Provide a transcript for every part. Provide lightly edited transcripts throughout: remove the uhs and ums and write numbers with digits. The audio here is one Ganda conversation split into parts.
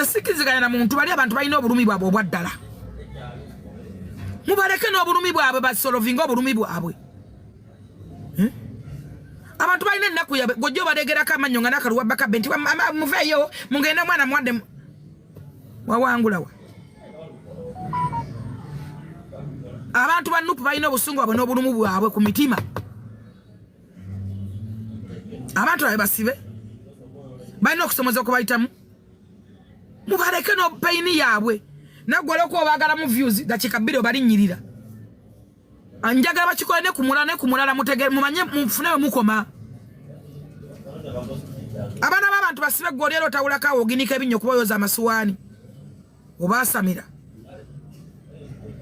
sikiziganya na muntu bali abantu balina obulumi bwabwe obwaddala mubaleke n'obulumi bwabwe basolovinga obulumi bwabwe abantu balina ennaku yabwe gojjo balegerako amannyo nga nakaluwa bakabe nti muveeyo mugende mwana muwadde wawangulawa abantu bannupu balina obusungu bwabwe n'obulumu bwabwe ku mitima abantu babe basibe balina okusomoza okubayitamu mubaleke n'opeyini yaabwe naggwe olwokuba obaagala mu views dakiika 2 obalinnyirira njagala bakikola ne ku mulala mumanye mufune we mukoma abaana b'abantu basibe gwe oli era otawulako awo oginika ebinnyo okubayoza amasuwaani obaasamira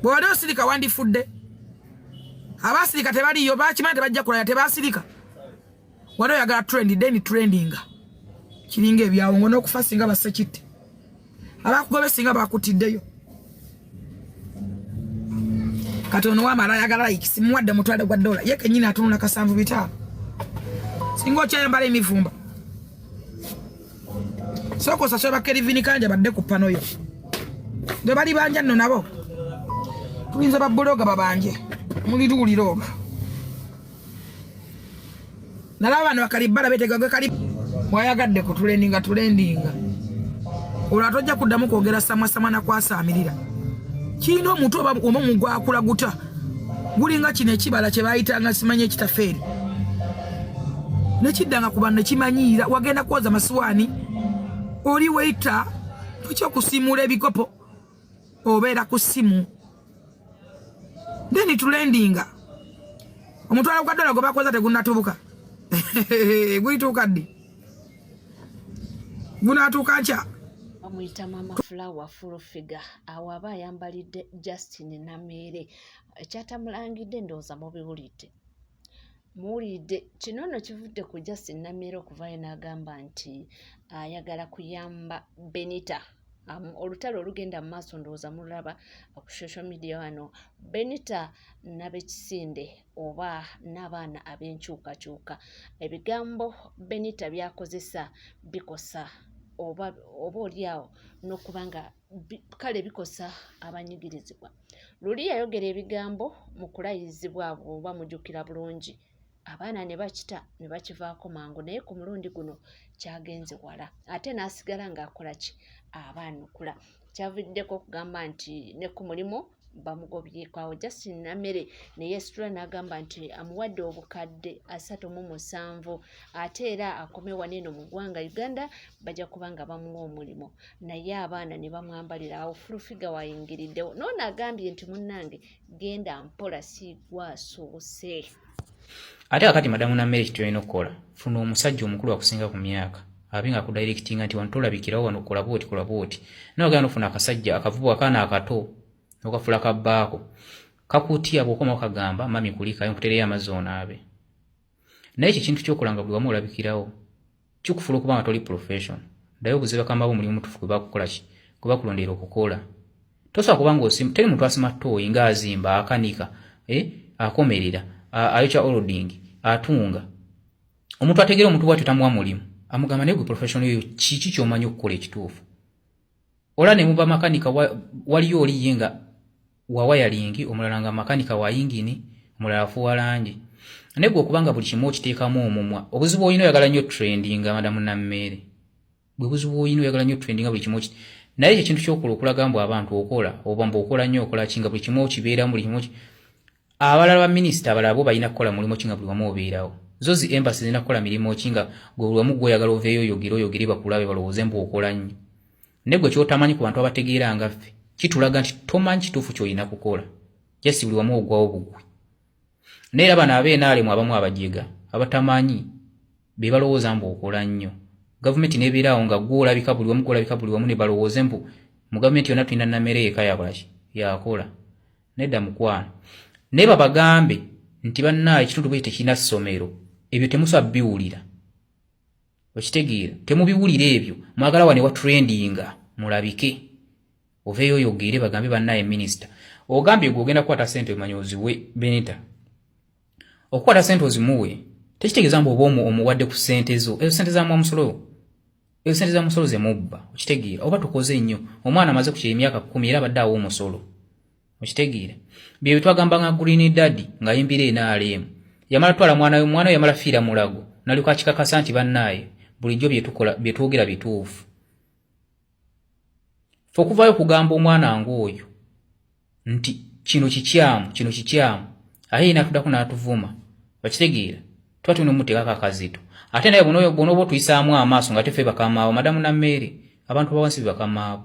bwe wali osirika wandifudde abaasirika tebaliyo bakimanyi tebajja kulaya tebaasirika wali oyagala trend then trendinga kiringa ebyawo ngo n'okufa singa basekitte abakugobe singa bakutiddeyo katono wamala ayagala likes muwadde mutwale gwa dola ye kenyini atunula kasanvu bitaano singa okyayambala emivumba soko sasho bakelivini kanja badde ku pano yo de bali banja nno nabo tuyinza babbuloga babanje mulituulirooga nalaba bano bakalibala betegagwe kali mwayagadde ku tulendinga olwo tojja kuddamu kwogera samwasama nakwasaamirira kiina omuntu oba omumu gwakula guta gulinga kino ekibala kye baayitanga simanye ekitafeeri nekiddanga ku bantu nekimanyiira wagenda kwoza masuwaani oli weita tukyokusiimula ebikopo obeera ku ssimu then tulendinga omutwalo gwa dola gwe bakoza tegunnatubuka guyituuka ddi gunaatuuka nkya amuyita mama flower full figure awo aba ayambalidde Justin Namere ekyatamulangidde ndowooza muwulidde kino nno kivudde ku Justin Namere okuvaayo n'agamba nti ayagala kuyamba Benita olutalo olugenda mu maaso ndowooza mulaba ku social media wano Benita n'abekisinde oba n'abaana ab'enkyukakyuka ebigambo Benita byakozesa bikosa oba oliawo n'okubanga kale bikosa abanyigirizibwa luli yayogera ebigambo mu kulayizibwa oba mujjukira bulungi abaana ne bakita ne bakivaako mangu naye ku mulundi guno kyagenze wala ate n'asigala ng'akola ki abaanukula kyaviddeko okugamba nti ne ku mulimu bamugobyeeko awo Justin Namere ne yeesitula n'agamba nti amuwadde obukadde 37 ate era akomewa neno mu ggwanga Uganda bajja kuba nga bamuwa omulimu naye abaana ne bamwambalira awo fulufiga wayingiriddewo noono agambye nti munnange genda mpola sigwasoose ate akati madamu Namere kitulina okukola funa omusajja omukulu akusinga ku myaka abe nga kudirectinga nti wantolabikirawo wano kola bwoti n'ogenda ofuna akasajja akavubu akaana akato okafula kabbaako kakuutya bw'okoma okagamba mami kulika nkutereyo amazzi onaabe naye ekyo kintu ky'okulanga buli wamu olabikirawo kikufula okuba nga toli profession ddayo obuziba kambabo omulimu mutuufu gwe bakukola ki gwe bakulondera okukola tosobola kuba ng'osimu teri muntu asima ttooyi ng'azimba akanika akomerera ayokya oloding atunga omuntu ategeera omuntu bwatyo tamuwa mulimu amugamba naye gwe profession eyo kiki ky'omanyi okukola ekituufu ola ne muba makanika waliyo oliye nga wawayalingi omulala nga makanika wa yingini omulala afuwa langi naye gwe okubanga buli kimu okiteekamu omumwa obuzibu olina oyagala nnyo trendinga madamu Namere bwe buzibu olina oyagala nnyo trendinga buli kimu naye ekyo kintu ky'okola okulaga mbu abantu okola oba mbu okola nnyo okola kinga buli kimu okibeeramu buli kimu abalala ba minisita abalala bo balina kukola mulimu kinga buli wamu obeerawo zozi embassy zirina kukola mirimu kinga gwe buli wamu gw'oyagala oveeyo oyogere bakulabe balowooze mbu okola nnyo naye gwe ky'otamanyi ku bantu abategeera nga ffe kitulaga nti tomanyi kituufu ky'olina kukola jasi buli wamu ogwawo bugwe naye era bano abeenaalemu abamu abajega abatamanyi be balowooza mbu okola nnyo gavumenti n'ebeeraawo nga gw'olabika buli wamu ne balowooze mbu mu gavumenti yonna tulina Namere yeka yakolaki yakola nedda mukwano naye babagambe nti bannaayo ekitundu bwe tekirina ssomero ebyo temusobola biwulira okitegeera temubiwulira ebyo mwagala wane wa trendinga mulabike oveeyo oyogere bagambe bannaaye minisita ogambye gwe ogenda kukwata ssente omanyi oziwe Benita okukwata ssente ozimuwe tekitegeeza mbu oba omuwadde ku ssente zo ezo ssente za mwamusolo Sente za musolo ze mubba okitegeera oba tukoze nnyo omwana amaze ku emyaka 10 era badde awo omusolo okitegeera bye bitwagamba nga green daddy nga yimbira NRM yamala twala mwana yamala fiira mulago naliko akikakasa nti bannaye bulijjo bye twogera bituufu fokuvayo kugamba omwana ng'oyo nti kino kikyamu aye natudako n'atuvuma okitegeera twatuna omuteekako akazito ate naye bono tuyisaamu amaaso nga tefe bakamaawo madamu na Mary abantu bawansi bakamaawo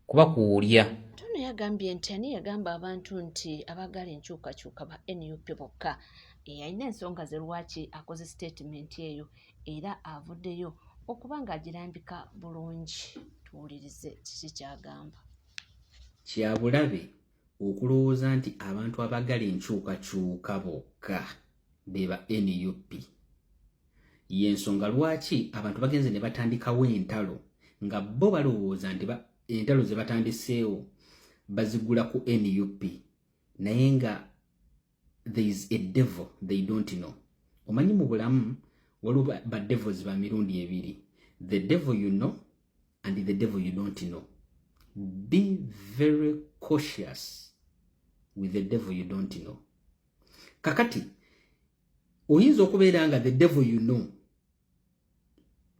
kuba kuwulya Tono yagambye nti ani yagamba abantu nti abagala enkyukakyuka ba NUP bokka alina ensonga ze lwaki akoze statement eyo era avuddeyo okuba ng'agirambika bulungi tuwulirize kiki kyagamba. Kyabulabe okulowooza nti abantu abagala enkyukakyuka bokka beba NUP yensonga lwaki abantu bagenze ne batandikawo entalo nga bo balowooza nti entalo ze batandiseewo bazigula ku NUP naye nga there is a devil they don't know. Omanyi mu bulamu waliwo ba devils ba mirundi ebiri, the devil you know and the devil you don't know. Be very cautious with the devil you don't know. Kakati oyinza okubeera nga the devil you know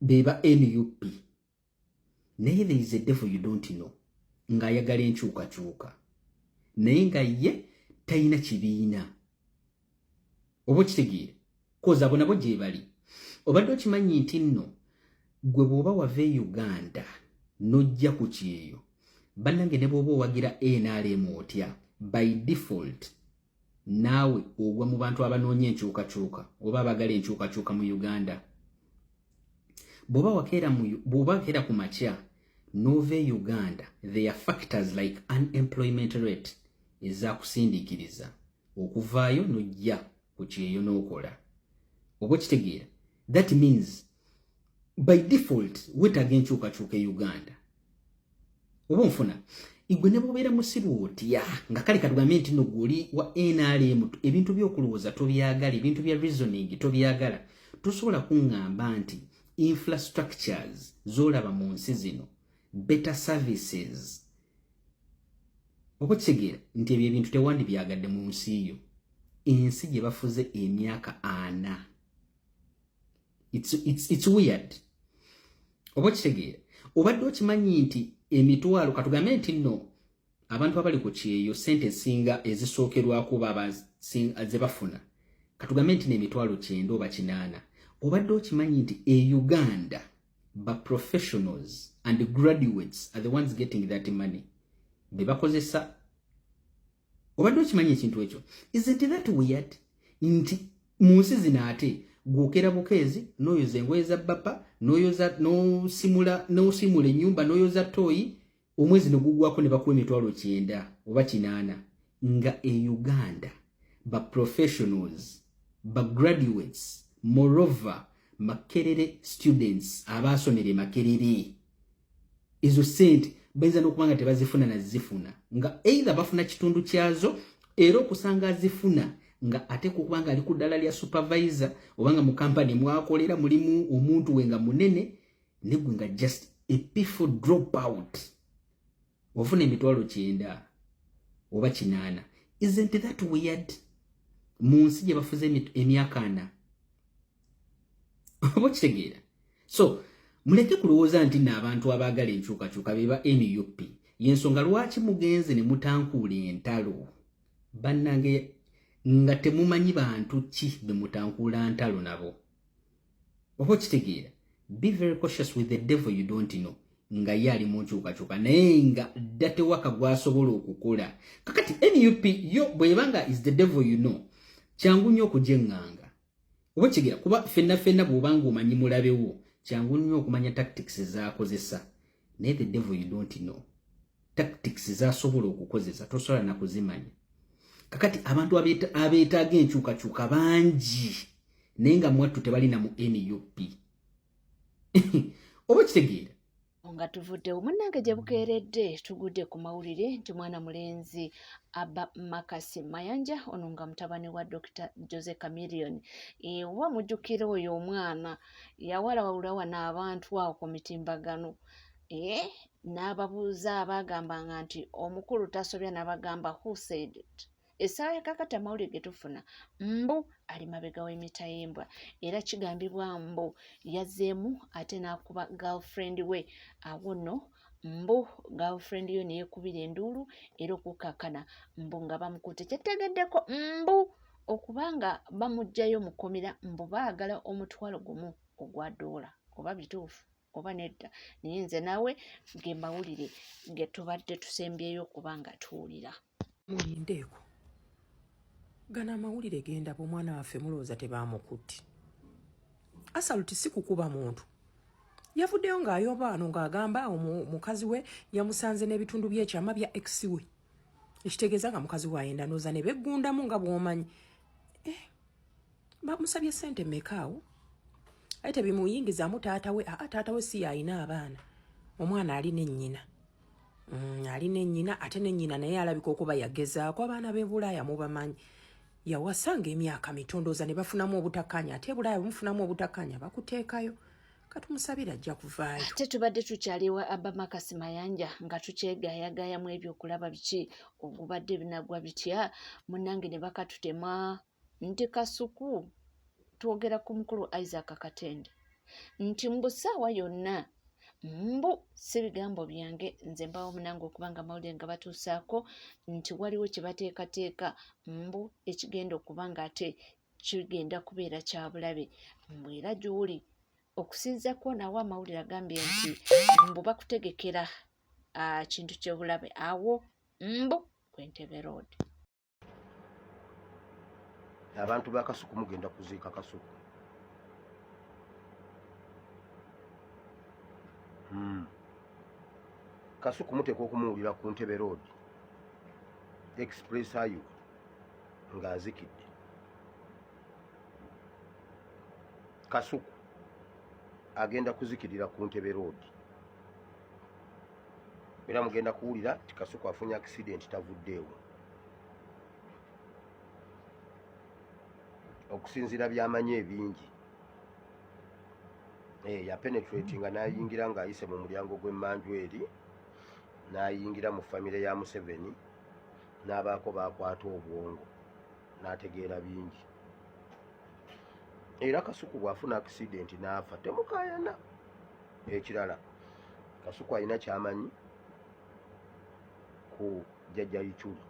beba NUP naye there is a devil you don't know nga ayagala enkyukakyuka naye nga ye talina kibiina oba kitegeera koza abo nabo gye bali obadde okimanyi nti nno gwe bw'oba wava e Uganda n'ojja ku kyeyo bannange ne bw'oba owagira NRM otya by default naawe ogwa mu bantu abanoonya enkyukakyuka oba abagala enkyukakyuka mu Uganda. Bw'oba wakeera ku makya n'ova e Uganda there are factors like unemployment rate ezaakusindiikiriza okuvaayo n'ojja ku kyeyo n'okola oba kitegeera. That means by default wetaaga enkyukakyuka e Uganda oba nfuna igwe ne bw'obeera musiru otya nga kale katugambe nti no gw'oli wa NRM ebintu by'okulowooza tobyagala ebintu bya reasoning tobyagala tosobola kuŋŋamba nti infrastructures z'olaba mu nsi zino better services oba kitegeera nti ebyo ebintu tewandibyagadde mu nsi yo ensi gye bafuze emyaka 4. It's weird oba kitegeera obadde okimanyi nti emitwalo katugambe nti nno abantu abali ku kyeyo sente singa ezisookerwako baba ze bafuna katugambe nti n'emitwalo 9 oba 8 obadde okimanyi nti e Uganda ba professionals and graduates are the ones getting that money be bakozesa obadde okimanyi ekintu ekyo. Isn't that weird nti mu nsi zino ate gwokera bukeezi n'oyoza engoye za bapa n'osimula ennyumba n'oyoza toyi omwezi ne gugwako ne bakuwa emitwalo 9 oba 8 nga e Uganda ba professionals ba graduates moreover Makerere students abaasomera Makerere ezo sente bayinza n'okuba nga tebazifuna nazifuna nga either bafuna kitundu kyazo era okusanga azifuna nga ate kuba nga ali ku ddala lya supervisor oba nga mu kampani mwakolera mulimu omuntu we nga munene negwe nga just a peaceful drop out ofuna emitwalo 9 oba 8. Isn't that weird mu nsi gye bafuze emyaka 4 oba kitegeera. So muleke kulowooza nti n'abantu abaagala enkyukakyuka beba NUP yensonga lwaki mugenze ne mutankuula entalo bannange nga temumanyi bantu ki be mutankuula ntalo nabo oba kitegeera. Be very cautious with the devil you don't know nga ye ali mu nkyukakyuka naye nga dda tewaka gwasobola okukola. Kakati NUP yo bwebanga is the devil you know kyangu nnyo okujeŋŋanga oba kitegeera kuba ffenna bw'obanga omanyi mulabewo kyangu nnyo okumanya tactics zaakozesa naye the devil you don't know tactics zaasobola okukozesa tosobola na kuzimanya. Kakati abantu abeetaaga enkyukakyuka bangi naye nga mwattu tebalina mu NUP oba kitegeera. nga tuvuddewo munnange gye bukeeredde tugudde ku mawulire nti mwana mulenzi Abba Makasi Mayanja ono nga mutabani wa Dr. Jose Chameleone wa mujjukira oyo omwana yawalawula wano abantu awo ku mitimbagano n'ababuuza abaagambanga nti omukulu tasobya n'abagamba who said it. Essaawa ya kakata mawulire ge tufuna mbu ali mabega w'emitayimbwa era kigambibwa mbu yazzeemu ate n'akuba girlfriend we awo nno mbu girlfriend yo neyeekubira enduulu era okukakkana mbu nga bamukutte kyetegeddeko mbu okubanga bamuggyayo mukomera mbu baagala omutwalo gumu ogwa ddoola oba bituufu oba nedda naye nze naawe ge mawulire ge tubadde tusembyeyo okuba nga tuwulira. Mulindeeko gana amawulire genda omwana waffe mulowooza tebaamukutte. Asaluti si kukuba muntu yavuddeyo ng'ayoba ano ng'agamba mukazi we yamusanze n'ebitundu by'ekyama bya ex we ekitegeeza nga mukazi we ayenda nooza ne beggundamu nga bw'omanyi. Bamusabye ssente mmekaawo aye tebimuyingizaamu taata we. Taata we si yalina abaana, omwana ali n'ennyina. Ali n'ennyina ate n'ennyina naye alabika okuba yagezaako. Abaana b'e Bulaaya mubamanyi yawasanga emyaka mitondooza ne bafunamu obutakkanya ate Bulaaya bumufunamu obutakkanya bakuteekayo. Katumusabira ajja kuvaayo. Ate tubadde tukyaliwa Abba Makasi Mayanja nga tukyegaayagaayamu ebyo okulaba biki ogubadde binagwa bitya. Munnange ne bakatutema nti Kasuku twogera ku mukulu Isaac Katende nti mbu ssaawa yonna mbu si bigambo byange nze mbawo munange okubanga mawulire nga batuusaako nti waliwo kye bateekateeka mbu ekigenda okubanga ate kigenda kubeera kya bulabe mbu era gy'oli okusinza kwonawo amawulire agambye nti mbu bakutegekera kintu ky'obulabe awo mbu ku Entebbe Road. Abantu ba Kasuku mugenda kuziika Kasuku. Kasuku muteekwa okumuwulira ku Entebbe Road Express Highway ng'azikidde. Kasuku agenda kuzikirira ku Entebbe Road era mugenda kuwulira ti Kasuku afunye accident tavuddeewo. Okusinziira by'amanyi ebingi yapenetratinga n'ayingira ng'ayise mu mulyango gw'emmanju eri n'ayingira mu famire ya Museveni n'abaako baakwata obwongo n'ategeera bingi. Era Kasuku bw'afuna accident n'afa temukaayana. Ekirala Kasuku alina ky'amanyi ku jjajja Ichuli.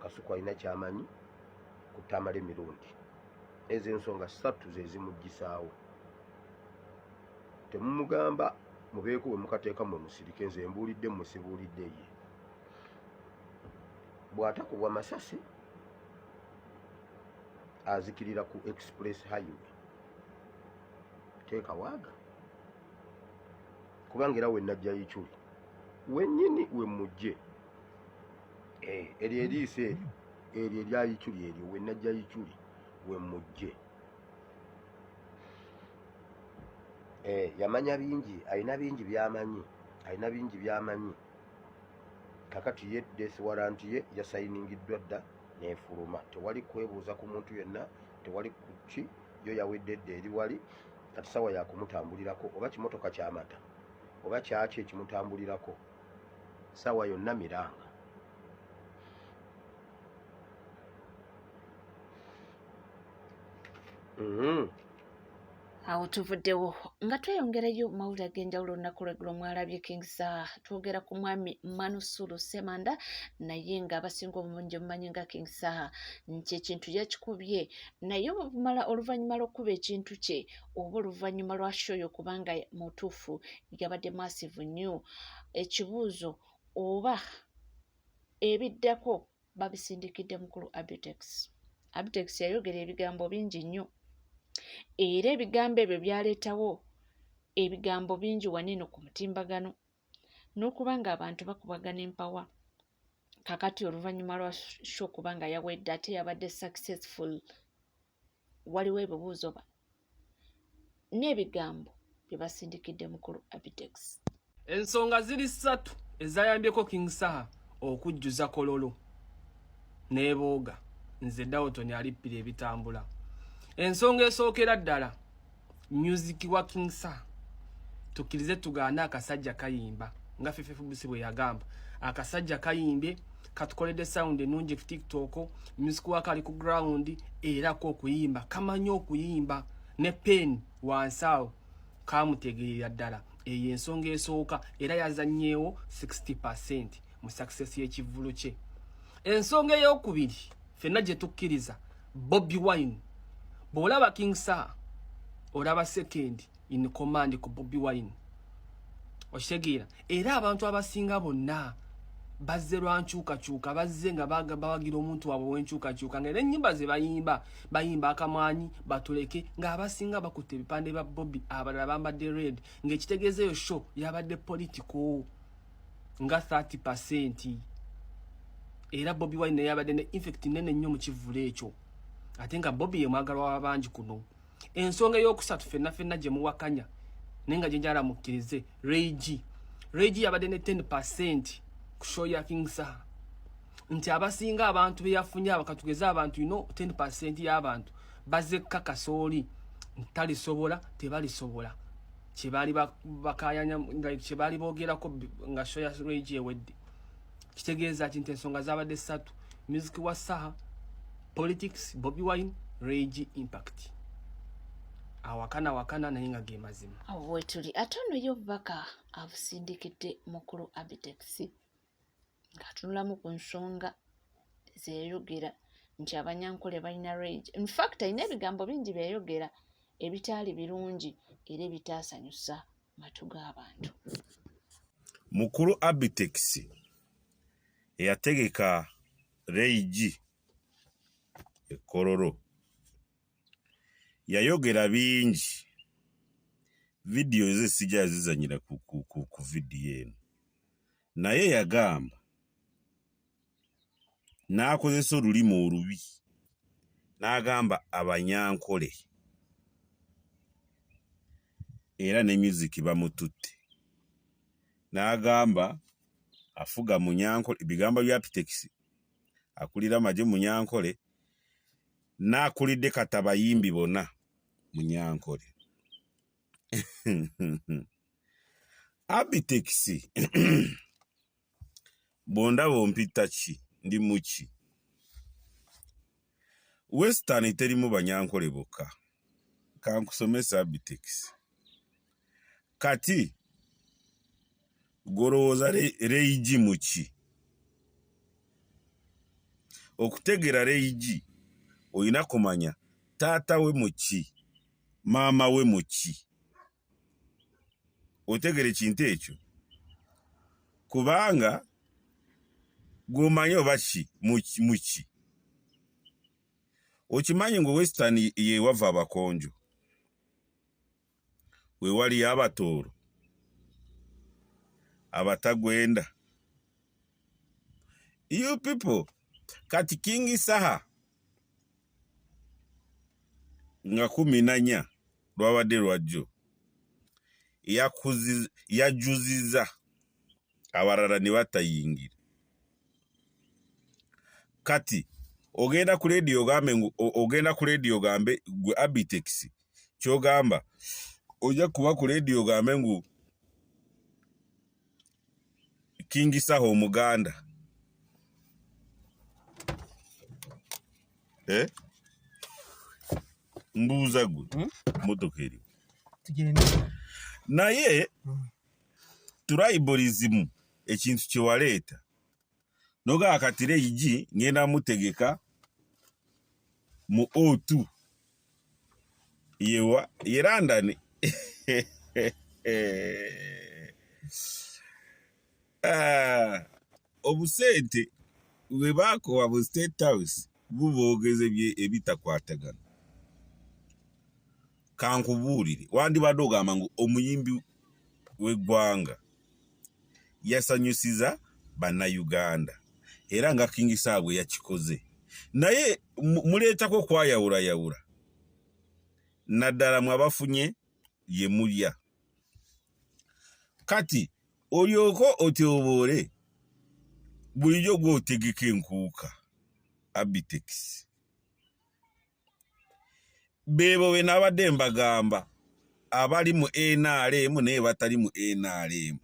Kasuku alina ky'amanyi ku Tamale Mirundi. Ezo ensonga ssatu ze zimuggisaawo. Temumugamba mubeeko we mukateeka mwe musirike, nze mbuulidde musibuulidde ye. Bw'atakubwa masasi azikirira ku Express Highway. Teeka waaga kubanga era we najja Ichuli wennyini we mujje eryo eriise eryo erya Ichuli eryo we najja Ichuli we mujje. Yamanya bingi, alina bingi by'amanyi. Kakati ye death warrant ye yasayiningiddwa dda n'efuluma. Tewali kwebuuza ku muntu yenna, tewali kuki yo yawedde dda eri wali. Kati sawa ya kumutambulirako oba kimotoka kyamata oba kyaki ekimutambulirako sawa yonna miranga. Awo tuvuddewo nga tweyongerayo mawulire ag'enjawulo olunaku lweggulo mwalabye King Saha twogera ku mwami Manusulu Semanda naye ng'abasinga obungi mumanyi nga King Saha nti ekintu yakikubye naye oluvannyuma lw'okuba ekintu kye oba oluvannyuma lwa shoyo kubanga mutuufu yabadde massive nnyo. Ekibuuzo oba ebiddako babisindikidde mukulu Abitex. Abitex yayogera ebigambo bingi nnyo era ebigambo ebyo byaleetawo ebigambo bingi waneno ku mutimbagano n'okuba nga abantu bakubagana empawa. Kakati oluvannyuma lwa sho kubanga yawedde ate yabadde successful, waliwo ebibuuzo n'ebigambo bye basindikidde mukulu Abitex. ensonga ziri 3 ezayambyeko King Saha okujjuza Kololo n'ebooga nze Dawton alippira ebitambula. Ensonga esookera ddala music wa King Saha tukirize tugaana akasajja kayimba nga Fefe bwe yagamba akasajja kayimbe katukoledde sound enungi ku TikTok music wako ali ku ground era ko okuyimba kamanyo okuyimba ne pen wansawo kamutegeerera ddala eyo ensonga esooka era yazannyeewo 60% mu success y'ekivulu kye. Ensonga ey'okubiri ffenna gye tukkiriza Bobi Wine bw'olaba King Saha olaba second in command ku Bobi Wine okitegeera era abantu abasinga bonna bazze lwankyukakyuka bazze nga bawagira omuntu waabwe w'enkyukakyuka ng'era ennyimba ze bayimba akamwanyi batuleke ng'abasinga bakutte ebipande bya Bobi abalala bambadde red ng'ekitegeeza eyo show yabadde political nga 30% era Bobi Wine naye yabadde ne effect nene nnyo mu kivulu ekyo ate nga Bobi ye mwagalwa w'abangi kuno. Ensonga ey'okusatu ffenna gye muwakanya naye nga gye njala mukkirize Ray G yabadde ne 10% ku show ya King Saha nti abasinga abantu be yafunye abakatugeza abantu 10% y'abantu bazze kakasooli ntalisobola tebalisobola kye baali bakayanya kye baali boogerako nga show ya Ray G ewedde. Kitegeeza nti ensonga zabadde 3 music wa Saha, politics Bobi Wine, Ray G impact awakana naye nga ge mazima. Awo wetuli ate ono yo baka abusindikidde mukulu Abitex ng'atunulamu ku nsonga zeyayogera nti Abanyankole balina rage. In fact alina ebigambo bingi byayogera ebitaali birungi era ebitaasanyusa matu g'abantu. Mukulu Abitex eyategeka Ray G Kololo yayogera bingi video ze sijja zizanyira ku video eno naye yagamba n'akozesa olulimi olubi n'agamba Abanyankole era ne music bamututte n'agamba afuga Munyankole ebigambo bya Abitex akulira maje Munyankole n'akulidde katabayimbi bonna Munyankole. Abitex bonda bompita ki ndi muki Western terimu Banyankole bokka kankusomesa Abitex kati gorowooza Ray G muki okutegera Ray G oyina kumanya taata we muki maama we muki otegere kintu ekyo kubanga gomanya obaki muki okimanyi ngo Western ye wava abakonjo we wali abatooro abatagwenda you people kati King Saha nga 14 lwabadde lwajjo yajuziza abalala ne batayingira kati ogenda ku radio gambe gwe Abitex kyogamba ojja kuba ku radio gambe ngu King Saha Omuganda mbuuza gwe motoka eri naye tribalism ekintu kye waleeta noga kati Ray G ngenda mutegeka mu O2 yewa yerandani obusente bwe bakowa bu State House buboogeze bye ebitakwatagana kankubuulire wandibadde ogamba ngu omuyimbi w'eggwanga yasanyusiza bannayuganda era nga King Saha bwe yakikoze naye muleetako kwayawulayawula naddala mwe abafunye ye mulya kati Olyoko otyoboole bulijjo gw'otegeka enkuuka Abitex. Beebo be nabadde mbagamba abali mu NRM naye batali mu NRM.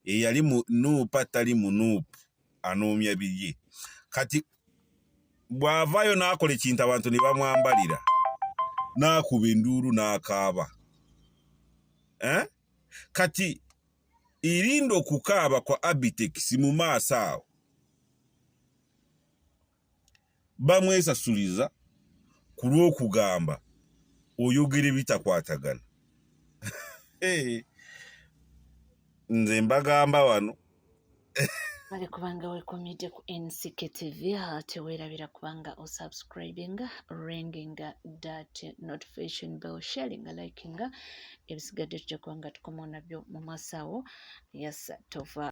Eyali mu nuupa tali mu nuupu anoomya bibye. Kati bw'avaayo n'akola ekintu abantu ne bamwambalira n'akuba enduulu n'akaaba. Kati irindo okukaaba kwa Abitex mu maaso awo bamwesasuliza ku lw'okugamba oyogere bitakwatagana. Nze mbagamba wano Bali kubanga wekomidde ku NCK TV teweerabira kubanga osubscribinga, ringinga that notification bell, sharinga, likinga ebisigadde tujja kubanga tukomawo nabyo mu maaso awo. Yes, tova